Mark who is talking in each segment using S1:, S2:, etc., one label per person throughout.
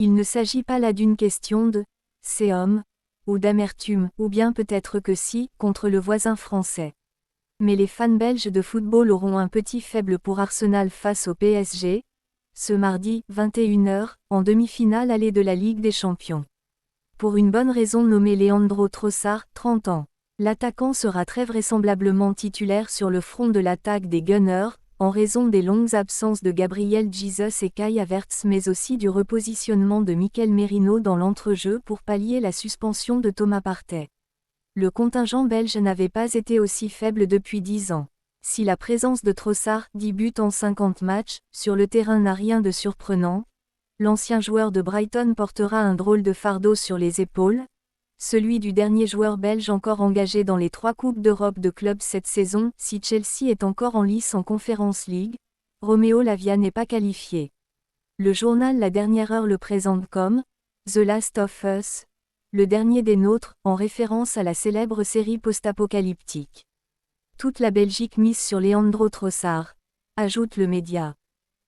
S1: Il ne s'agit pas là d'une question de « c'est homme » ou d'amertume, ou bien peut-être que si, contre le voisin français. Mais les fans belges de football auront un petit faible pour Arsenal face au PSG, ce mardi, 21h, en demi-finale allée de la Ligue des Champions. Pour une bonne raison nommé Leandro Trossard, 30 ans. L'attaquant sera très vraisemblablement titulaire sur le front de l'attaque des Gunners, en raison des longues absences de Gabriel Jesus et Kai Havertz mais aussi du repositionnement de Mikel Merino dans l'entrejeu pour pallier la suspension de Thomas Partey. Le contingent belge n'avait pas été aussi faible depuis 10 ans. Si la présence de Trossard, 10 buts en 50 matchs, sur le terrain n'a rien de surprenant, l'ancien joueur de Brighton portera un drôle de fardeau sur les épaules, celui du dernier joueur belge encore engagé dans les 3 Coupes d'Europe de clubs cette saison. Si Chelsea est encore en lice en Conference League, Romeo Lavia n'est pas qualifié. Le journal La Dernière Heure le présente comme « The Last of Us », le dernier des nôtres, en référence à la célèbre série post-apocalyptique. Toute la Belgique mise sur Leandro Trossard, ajoute le média.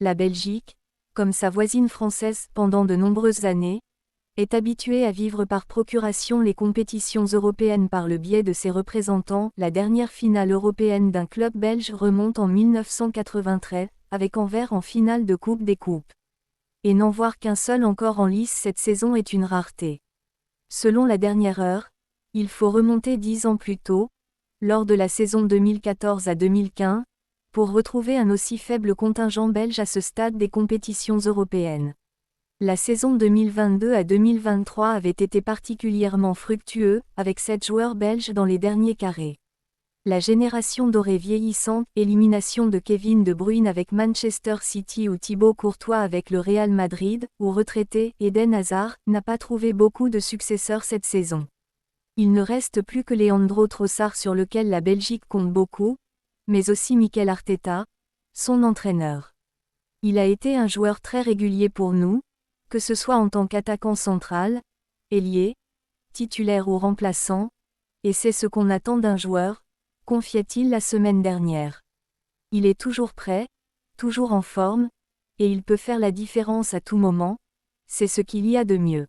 S1: La Belgique, comme sa voisine française pendant de nombreuses années, est habituée à vivre par procuration les compétitions européennes par le biais de ses représentants. La dernière finale européenne d'un club belge remonte en 1993, avec Anvers en finale de Coupe des Coupes. Et n'en voir qu'un seul encore en lice cette saison est une rareté. Selon La Dernière Heure, il faut remonter 10 ans plus tôt, lors de la saison 2014 à 2015, pour retrouver un aussi faible contingent belge à ce stade des compétitions européennes. La saison 2022 à 2023 avait été particulièrement fructueuse, avec 7 joueurs belges dans les derniers carrés. La génération dorée vieillissante, élimination de Kevin De Bruyne avec Manchester City ou Thibaut Courtois avec le Real Madrid, ou retraité, Eden Hazard, n'a pas trouvé beaucoup de successeurs cette saison. Il ne reste plus que Leandro Trossard sur lequel la Belgique compte beaucoup, mais aussi Mikel Arteta, son entraîneur. Il a été un joueur très régulier pour nous, que ce soit en tant qu'attaquant central, ailier, titulaire ou remplaçant, et c'est ce qu'on attend d'un joueur, confiait-il la semaine dernière. Il est toujours prêt, toujours en forme, et il peut faire la différence à tout moment, c'est ce qu'il y a de mieux.